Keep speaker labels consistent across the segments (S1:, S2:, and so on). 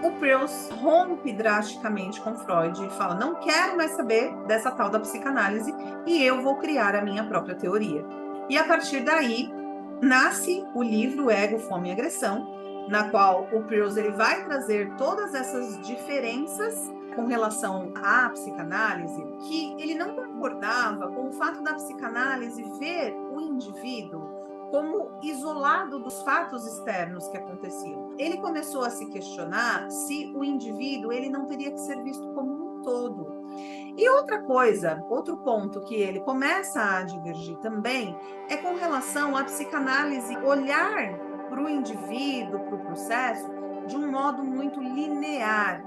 S1: o Peirce rompe drasticamente com Freud e fala: não quero mais saber dessa tal da psicanálise e eu vou criar a minha própria teoria. E a partir daí nasce o livro Ego, Fome e Agressão, na qual o Peirce ele vai trazer todas essas diferenças com relação à psicanálise, que ele não concordava com o fato da psicanálise ver o indivíduo como isolado dos fatos externos que aconteciam. Ele começou a se questionar se o indivíduo ele não teria que ser visto como um todo. E outra coisa, outro ponto que ele começa a divergir também é com relação à psicanálise olhar para o indivíduo, para o processo, de um modo muito linear.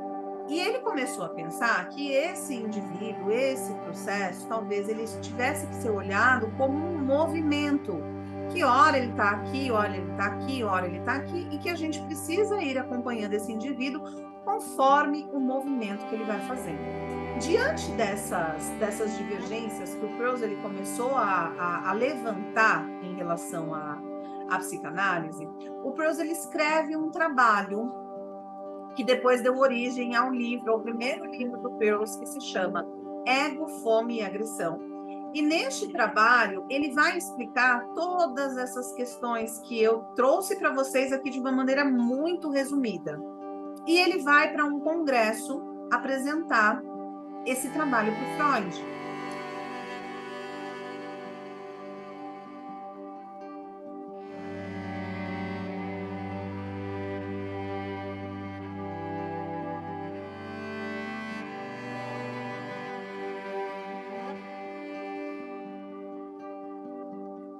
S1: E ele começou a pensar que esse indivíduo, esse processo, talvez ele tivesse que ser olhado como um movimento, que hora ele está aqui, hora ele está aqui, hora ele está aqui, e que a gente precisa ir acompanhando esse indivíduo conforme o movimento que ele vai fazendo. Diante dessas divergências que o Peirce ele começou a levantar em relação à psicanálise, o Peirce ele escreve um trabalho que depois deu origem ao livro, ao primeiro livro do Peirce, que se chama Ego, Fome e Agressão. E neste trabalho, ele vai explicar todas essas questões que eu trouxe para vocês aqui de uma maneira muito resumida. E ele vai para um congresso apresentar esse trabalho para o Freud.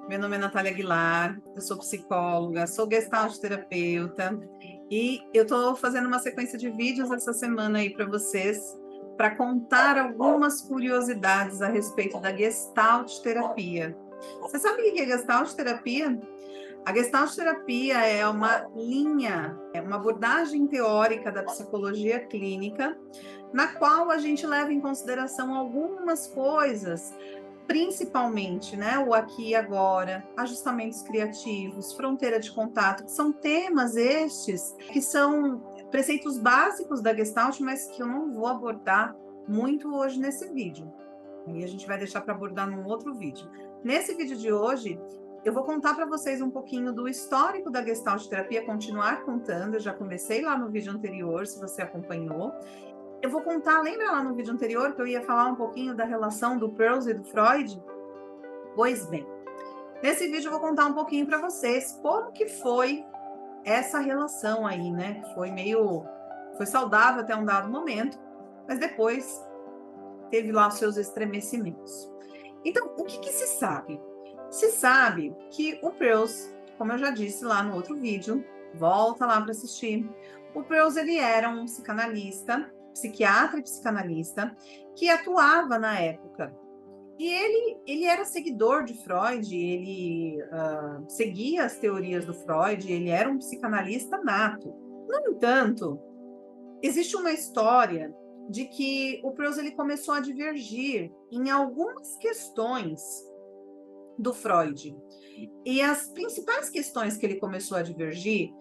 S1: Meu nome é Natália Aguilar, eu sou psicóloga, sou gestalt terapeuta e eu estou fazendo uma sequência de vídeos essa semana aí para vocês para contar algumas curiosidades a respeito da gestalt terapia. Você sabe o que é gestalt terapia? A gestalt terapia é uma linha, é uma abordagem teórica da psicologia clínica, na qual a gente leva em consideração algumas coisas, principalmente, né, o aqui e agora, ajustamentos criativos, fronteira de contato, que são temas estes que são preceitos básicos da Gestalt, mas que eu não vou abordar muito hoje nesse vídeo. E a gente vai deixar para abordar num outro vídeo. Nesse vídeo de hoje, eu vou contar para vocês um pouquinho do histórico da Gestalt terapia, continuar contando, eu já comecei lá no vídeo anterior, se você acompanhou. Eu vou contar, lembra lá no vídeo anterior que eu ia falar um pouquinho da relação do Peirce e do Freud? Pois bem, nesse vídeo eu vou contar um pouquinho para vocês como que foi essa relação aí, né? Foi saudável até um dado momento, mas depois teve lá os seus estremecimentos. Então, o que se sabe? Se sabe que o Peirce, como eu já disse lá no outro vídeo, volta lá para assistir. O Peirce ele era um psicanalista, psiquiatra e psicanalista, que atuava na época. E ele era seguidor de Freud, ele seguia as teorias do Freud, ele era um psicanalista nato. No entanto, existe uma história de que o Peirce ele começou a divergir em algumas questões do Freud. E as principais questões que ele começou a divergir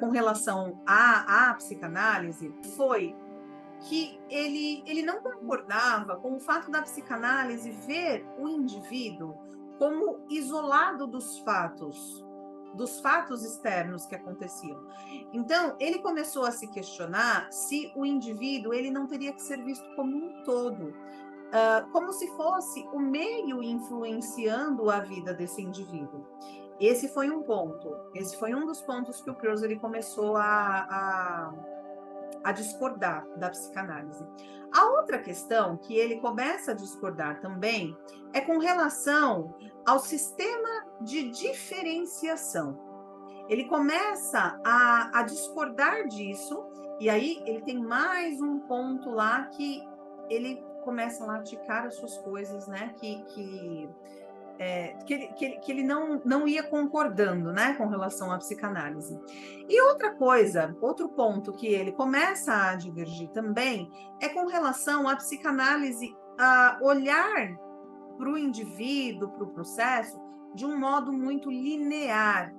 S1: com relação à psicanálise foi que ele não concordava com o fato da psicanálise ver o indivíduo como isolado dos fatos externos que aconteciam. Então, ele começou a se questionar se o indivíduo ele não teria que ser visto como um todo, como se fosse o meio influenciando a vida desse indivíduo. Esse foi um ponto, esse foi um dos pontos que o Peirce ele começou a discordar da psicanálise. A outra questão que ele começa a discordar também é com relação ao sistema de diferenciação. Ele começa a discordar disso, e aí ele tem mais um ponto lá que ele começa lá a ticar as suas coisas, né? Que ele não ia concordando, né, com relação à psicanálise. E outra coisa, outro ponto que ele começa a divergir também é com relação à psicanálise a olhar para o indivíduo, para o processo, de um modo muito linear.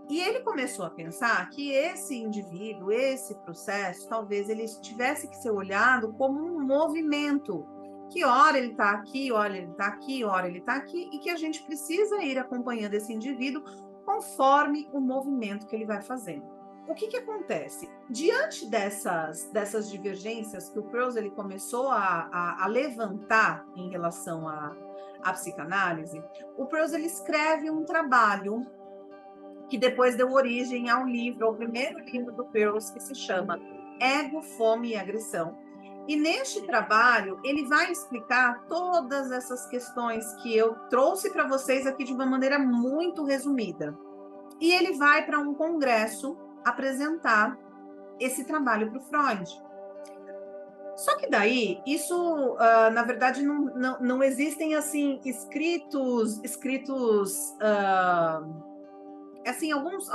S1: E ele começou a pensar que esse indivíduo, esse processo, talvez ele tivesse que ser olhado como um movimento, que ora ele está aqui, ora ele está aqui, ora ele está aqui, e que a gente precisa ir acompanhando esse indivíduo conforme o movimento que ele vai fazendo. O que acontece? Diante dessas divergências que o Peirce ele começou a levantar em relação à psicanálise, o Peirce ele escreve um trabalho que depois deu origem ao livro, ao primeiro livro do Peirce, que se chama Ego, Fome e Agressão. E neste trabalho, ele vai explicar todas essas questões que eu trouxe para vocês aqui de uma maneira muito resumida. E ele vai para um congresso apresentar esse trabalho para o Freud. Só que daí, isso, na verdade, não existem, assim, escritos assim, alguns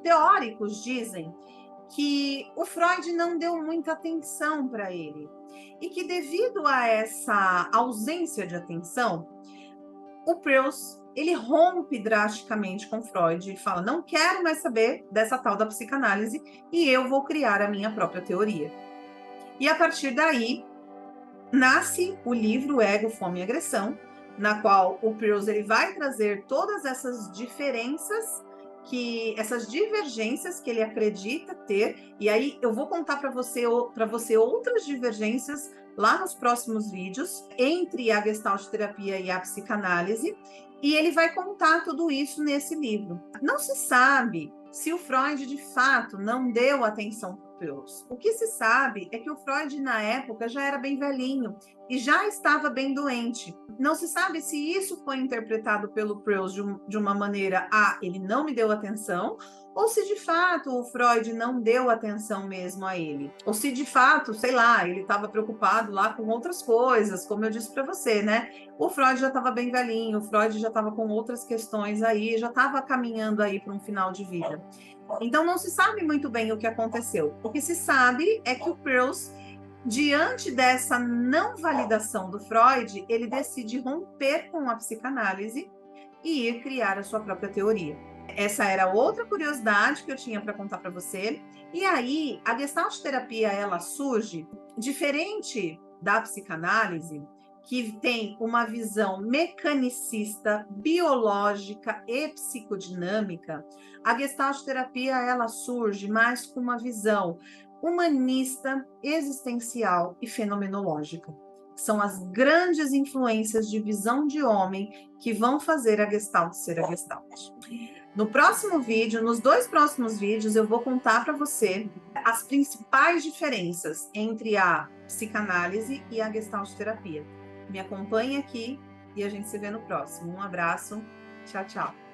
S1: teóricos dizem que o Freud não deu muita atenção para ele e que devido a essa ausência de atenção, o Peirce ele rompe drasticamente com Freud e fala: não quero mais saber dessa tal da psicanálise e eu vou criar a minha própria teoria. E a partir daí nasce o livro Ego, Fome e Agressão, na qual o Peirce ele vai trazer todas essas diferenças, essas divergências que ele acredita ter, e aí eu vou contar para você outras divergências lá nos próximos vídeos entre a Gestalt terapia e a psicanálise, e ele vai contar tudo isso nesse livro. Não se sabe se o Freud de fato não deu atenção para o Peirce. O que se sabe é que o Freud na época já era bem velhinho e já estava bem doente. Não se sabe se isso foi interpretado pelo Peirce de uma maneira, ele não me deu atenção, ou se de fato o Freud não deu atenção mesmo a ele. Ou se de fato, sei lá, ele estava preocupado lá com outras coisas, como eu disse para você, né? O Freud já estava bem velhinho, o Freud já estava com outras questões aí, já estava caminhando aí para um final de vida. Então não se sabe muito bem o que aconteceu. O que se sabe é que o Peirce, diante dessa não validação do Freud, ele decide romper com a psicanálise e ir criar a sua própria teoria. Essa era outra curiosidade que eu tinha para contar para você. E aí, a Gestalt terapia, ela surge diferente da psicanálise, que tem uma visão mecanicista, biológica e psicodinâmica. A Gestalt terapia, ela surge mais com uma visão humanista, existencial e fenomenológica. São as grandes influências de visão de homem que vão fazer a Gestalt ser a Gestalt. No próximo vídeo, nos 2 próximos vídeos, eu vou contar para você as principais diferenças entre a psicanálise e a Gestalt terapia. Me acompanhe aqui e a gente se vê no próximo. Um abraço. Tchau, tchau.